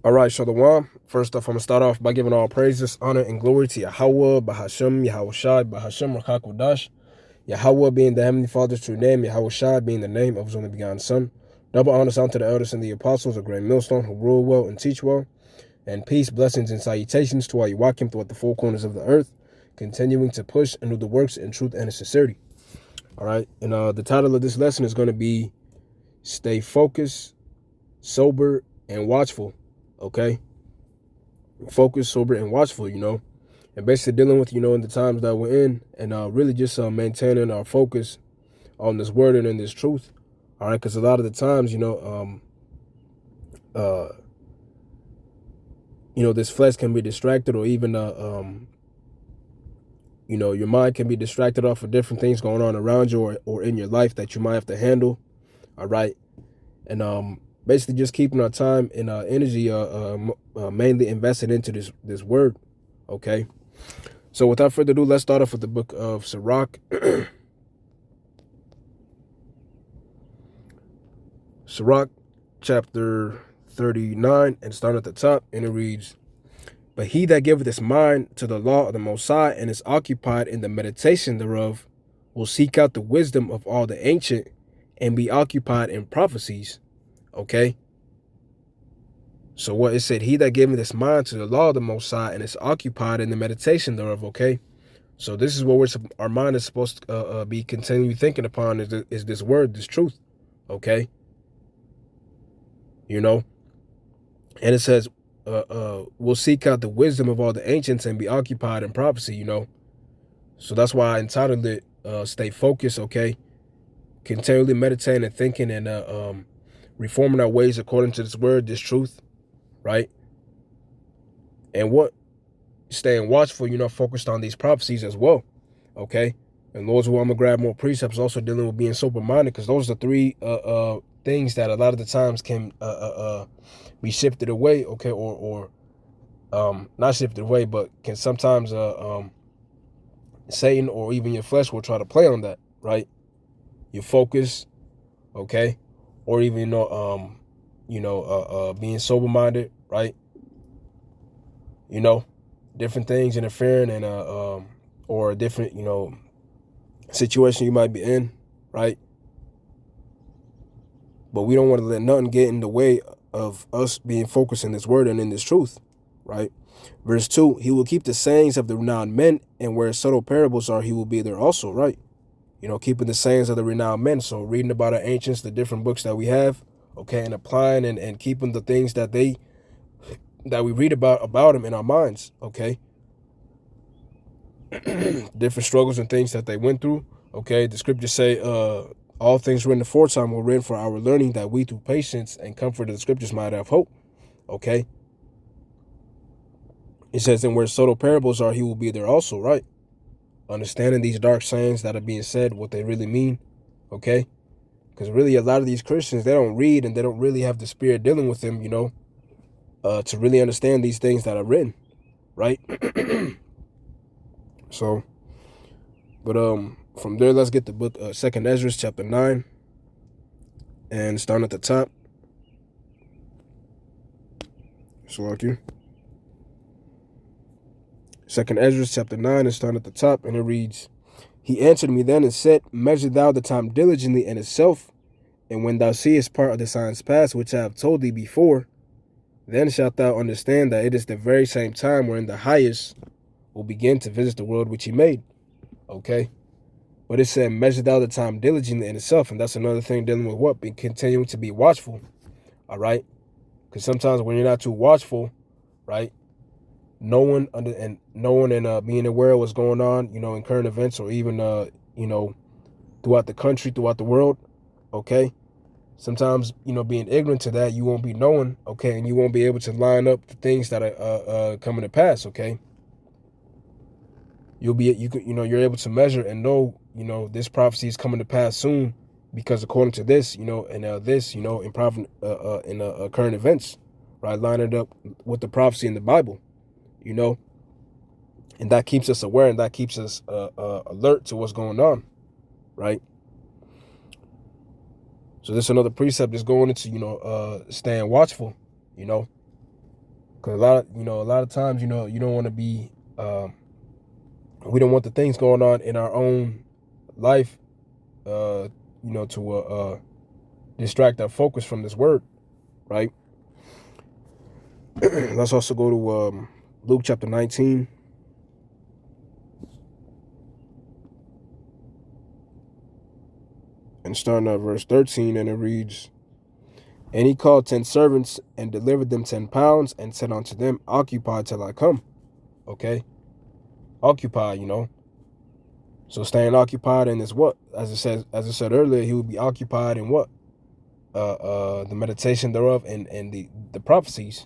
All right, Shalom. First off, I'm going to start off by giving all praises, honor, and glory to Yahweh, Bahashem, Yahweh Shai, Bahashem, Rakakodash. Yahweh being the Heavenly Father's true name, Yahweh Shai being the name of his only begotten Son. Double honors unto the elders and the apostles of Great Millstone who rule well and teach well. And peace, blessings, and salutations to all you walking throughout the four corners of the earth, continuing to push and do the works in truth and in sincerity. All right, and the title of this lesson is going to be Stay Focused, Sober, and Watchful. Okay, focused, sober, and watchful, and basically dealing with, in the times that we're in, and really just maintaining our focus on this word and in this truth. All right, because a lot of the times, this flesh can be distracted, or even, your mind can be distracted off of different things going on around you or in your life that you might have to handle. All right, and basically just keeping our time and energy mainly invested into this word. Okay, so without further ado, let's start off with the book of Sirach. Sirach chapter 39, and start at the top, and it reads, "But he that giveth his mind to the law of the Most High and is occupied in the meditation thereof will seek out the wisdom of all the ancient and be occupied in prophecies." Okay, so what it said, he that giveth his mind to the law of the Most High and is occupied in the meditation thereof. Okay, so this is what our mind is supposed to be continually thinking upon, is this word, this truth. Okay, and it says, we'll seek out the wisdom of all the ancients and be occupied in prophecy. So that's why I entitled it, Stay Focused. Okay, continually meditating and thinking and reforming our ways according to this word, this truth, right? And what? Staying watchful, focused on these prophecies as well. Okay, and Lord's will, I'm gonna grab more precepts, also dealing with being sober-minded, because those are the three things that a lot of the times can be shifted away. Okay, or not shifted away, but can sometimes Satan or even your flesh will try to play on that, right? Your focus, okay, or even being sober-minded, right? Different things interfering and or a different situation you might be in, right? But we don't want to let nothing get in the way of us being focused in this word and in this truth, right? Verse 2, he will keep the sayings of the renowned men, and where subtle parables are, he will be there also, right? Keeping the sayings of the renowned men. So reading about our ancients, the different books that we have, okay, and applying and keeping the things that we read about them in our minds, okay? Different struggles and things that they went through, okay? The scriptures say, all things written aforetime were written for our learning, that we through patience and comfort of the scriptures might have hope, okay? It says, and where subtle parables are, he will be there also, right? Understanding these dark sayings that are being said, what they really mean, okay? Because really a lot of these Christians, they don't read and they don't really have the Spirit dealing with them, to really understand these things that are written, right? So, but from there, let's get the book 2nd Ezra chapter 9, and starting at the top. So like you. 2nd Ezra chapter 9, and starting at the top, and it reads, he answered me then and said, measure thou the time diligently in itself, and when thou seest part of the signs past, which I have told thee before, then shalt thou understand that it is the very same time wherein the highest will begin to visit the world which he made. Okay? But it said, measure thou the time diligently in itself, and that's another thing dealing with what? Continuing to be watchful. All right? Because sometimes when you're not too watchful, right? Knowing and being aware of what's going on, in current events, or even throughout the country, throughout the world, okay? Sometimes, being ignorant to that, you won't be knowing, okay, and you won't be able to line up the things that are coming to pass, okay? You're able to measure and know, this prophecy is coming to pass soon, because according to this, and this, in current events, right, line it up with the prophecy in the Bible, and that keeps us aware, and that keeps us alert to what's going on, right? So this is another precept that's going into, staying watchful, Because a lot of times, you don't want to be, we don't want the things going on in our own life, to distract our focus from this word, right? Let's also go to Luke chapter 19. And starting at verse 13, and it reads, "And he called 10 servants and delivered them 10 pounds and said unto them, Occupy till I come." Okay? Occupy, So staying occupied in this what? As I said earlier, he would be occupied in what? The meditation thereof and the prophecies,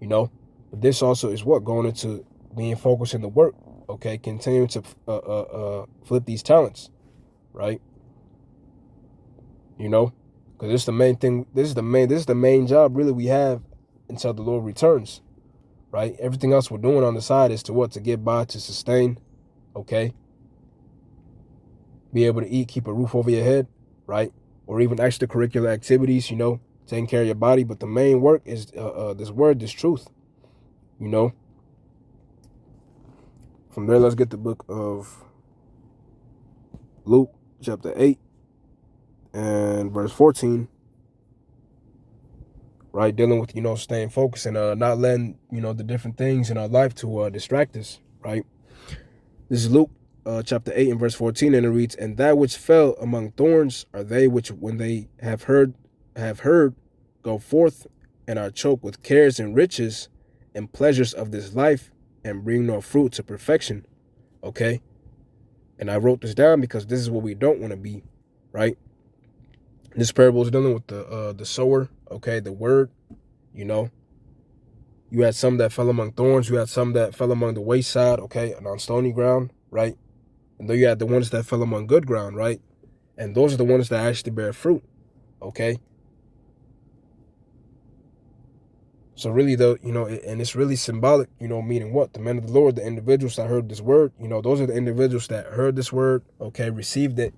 But this also is what? Going into being focused in the work, okay? Continuing to flip these talents, right? Because this is the main thing. This is the main job really we have until the Lord returns, right? Everything else we're doing on the side is to what? To get by, to sustain, okay? Be able to eat, keep a roof over your head, right? Or even extracurricular activities, taking care of your body. But the main work is this word, this truth, From there, let's get the book of Luke, chapter 8, and verse 14, right? Dealing with, staying focused and not letting, the different things in our life to distract us, right? This is Luke chapter 8 and verse 14, and it reads, "And that which fell among thorns are they which, when they have heard, go forth and are choked with cares and riches and pleasures of this life, and bring no fruit to perfection." Okay? And I wrote this down because this is what we don't want to be, right? This parable is dealing with the sower, okay, the word, You had some that fell among thorns, you had some that fell among the wayside, okay, and on stony ground, right? And then you had the ones that fell among good ground, right? And those are the ones that actually bear fruit, okay? So really, though, and it's really symbolic, meaning what? The men of the Lord, the individuals that heard this word, those are the individuals that heard this word, okay, received it,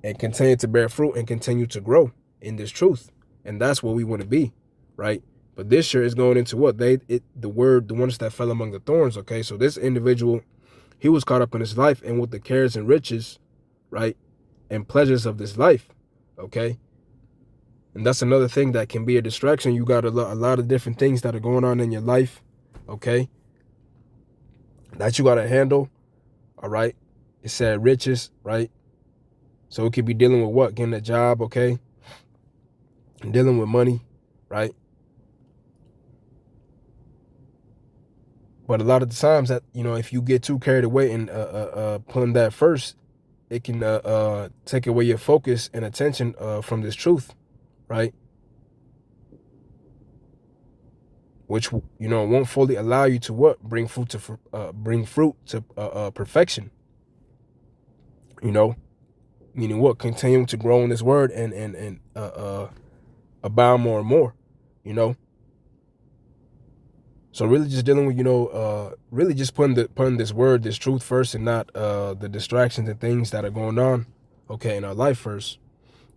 and continue to bear fruit and continue to grow in this truth. And that's what we want to be, right? But this year is going into what? The ones that fell among the thorns, okay? So this individual, he was caught up in his life and with the cares and riches, right? And pleasures of this life, okay? And that's another thing that can be a distraction. You got a lot of different things that are going on in your life, okay? That you got to handle, all right? It said riches, right? So it could be dealing with what? Getting a job, okay? And dealing with money, right? But a lot of the times that, if you get too carried away and putting that first, it can take away your focus and attention from this truth, right? Which, won't fully allow you to what? Bring fruit to perfection. Meaning what? Continuing to grow in this word and abound more and more, So really just dealing with, really just putting this word, this truth first, and not the distractions and things that are going on, okay, in our life first.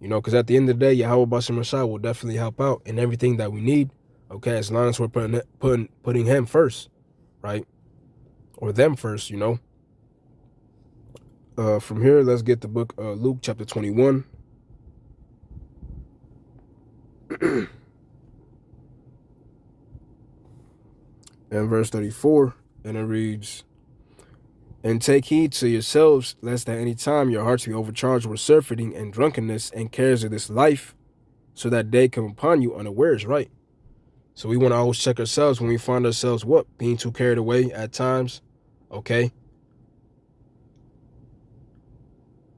Because at the end of the day, Yahweh Bashem Rashad will definitely help out in everything that we need, okay, as long as we're putting him first, right? Or them first, From here, let's get the book Luke chapter 21. And verse 34, and it reads, "And take heed to yourselves, lest at any time your hearts be overcharged with surfeiting and drunkenness and cares of this life, so that day come upon you unawares," right? So we want to always check ourselves when we find ourselves what? Being too carried away at times, okay?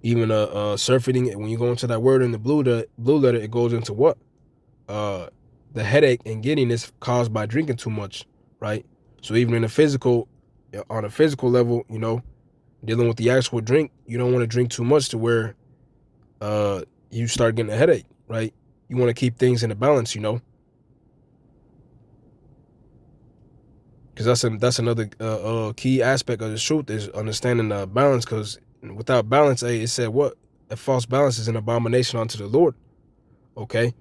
Even surfeiting, when you go into that word in the blue letter, it goes into what? The headache and giddiness caused by drinking too much, right? So even on a physical level, dealing with the actual drink, you don't want to drink too much to where you start getting a headache, right? You want to keep things in a balance, because that's another key aspect of the truth is understanding balance. Because without balance, it said what? A false balance is an abomination unto the Lord. Okay,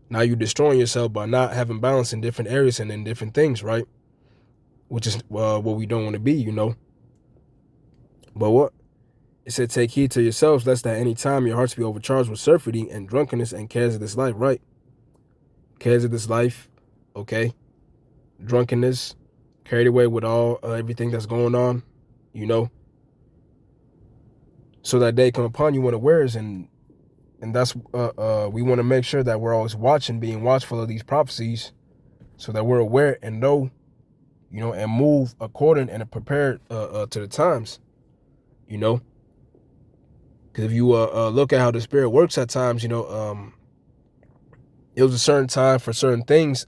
Now you're destroying yourself by not having balance in different areas and in different things, right? Which is what we don't want to be, you know. But what? It said, take heed to yourselves, lest at any time your hearts be overcharged with surfeiting and drunkenness and cares of this life, right? Cares of this life, okay? Drunkenness, carried away with all everything that's going on, you know. So that day come upon you unawares, and that's we want to make sure that we're always watching, being watchful of these prophecies, so that we're aware and know, you know, and move according and prepared to the times, you know. Because if you look at how the Spirit works at times, you know, it was a certain time for certain things,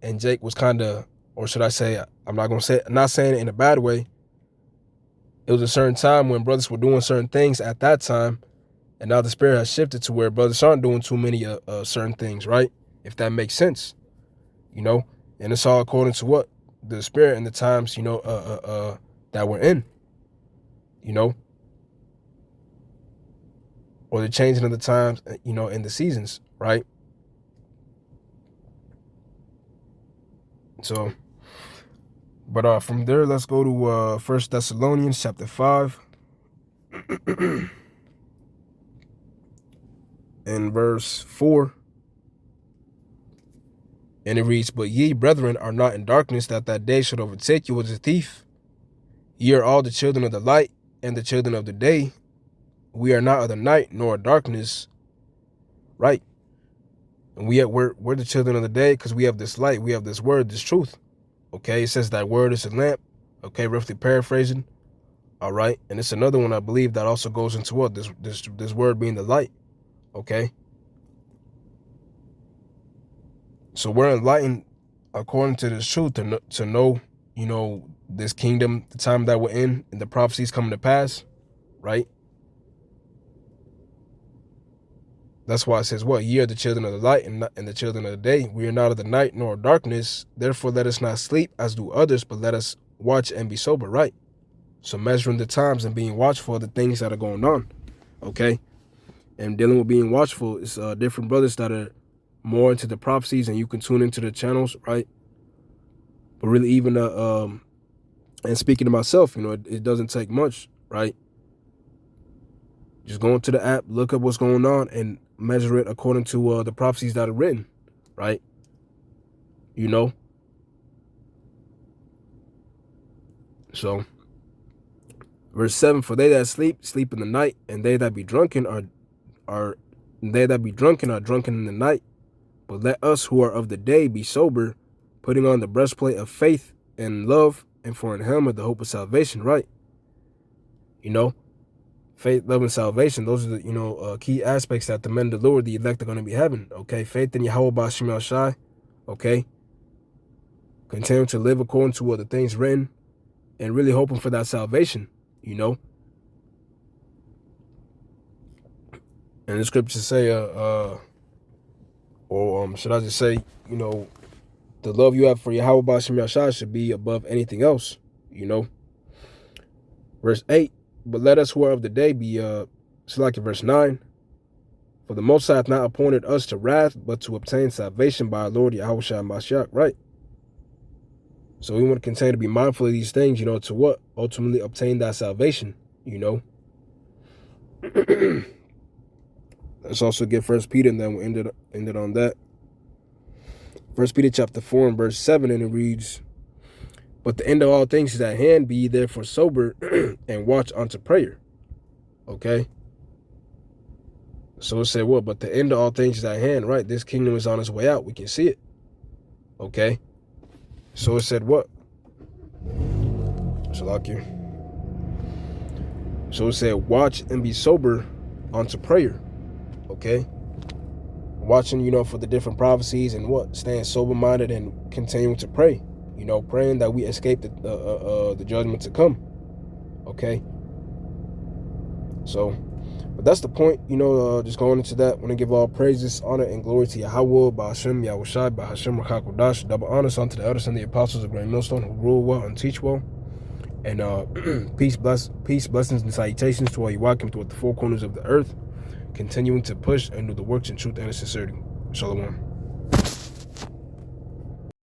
and Jake was kind of, or should I say, I'm not saying it in a bad way. It was a certain time when brothers were doing certain things at that time, and now the Spirit has shifted to where brothers aren't doing too many certain things, right? If that makes sense, you know, and it's all according to what the Spirit and the times, you know, that we're in, you know. Or the changing of the times, you know, in the seasons, right? So, but from there, let's go to 1 Thessalonians chapter 5 and verse 4. And it reads, but ye, brethren, are not in darkness, that day should overtake you as a thief. Ye are all the children of the light and the children of the day. We are not of the night nor of darkness, right? And we're the children of the day because we have this light, we have this word, this truth. Okay, it says that word is a lamp. Okay, roughly paraphrasing. All right, and it's another one I believe that also goes into what this word being the light. Okay, so we're enlightened according to this truth to know, you know, this kingdom, the time that we're in, and the prophecies coming to pass, right? That's why it says, what? Ye are the children of the light and the children of the day. We are not of the night nor of darkness. Therefore, let us not sleep as do others, but let us watch and be sober, right? So measuring the times and being watchful of the things that are going on, okay? And dealing with being watchful is different brothers that are more into the prophecies, and you can tune into the channels, right? But really even, and speaking to myself, you know, it doesn't take much, right? Just go into the app, look up what's going on, and measure it according to the prophecies that are written, right? You know? So, verse 7, for they that sleep, sleep in the night, and they that be drunken are drunken in the night. But let us who are of the day be sober, putting on the breastplate of faith and love, and for an helmet the hope of salvation, right? You know? Faith, love, and salvation, those are the, you know, key aspects that the men of the Lord, the elect, are going to be having, okay? Faith in Yahweh B'Shem El Shai, okay? Continue to live according to what the things written, and really hoping for that salvation, you know? And the scriptures say, should I just say, you know, the love you have for Yahweh B'Shem El Shai should be above anything else, you know? Verse 8, but let us who are of the day be, select verse 9. For the Most High hath not appointed us to wrath, but to obtain salvation by our Lord Yahweh Shai Mashiach, right? So we want to continue to be mindful of these things, you know, to what? Ultimately obtain that salvation, you know? Let's also get 1 Peter, and then we'll end it on that. 1 Peter chapter 4 and verse 7, and it reads, but the end of all things is at hand, be ye therefore sober, and watch unto prayer. Okay? So it said what? But the end of all things is at hand, right? This kingdom is on its way out. We can see it. Okay? So it said what? Shalakir. So it said, watch and be sober unto prayer. Okay? Watching, you know, for the different prophecies and what? Staying sober-minded and continuing to pray. You know, praying that we escape the judgment to come. Okay? So, but that's the point, you know, just going into that. I want to give all praises, honor, and glory to Yahweh, Ba'Shem, Yahushai, Ba'Hashem, Rakakodash, double honors unto the elders and the apostles of Great Millstone who rule well and teach well. And peace, blessings, and salutations to all you welcome throughout the four corners of the earth, continuing to push and do the works in truth and in sincerity. Shalom.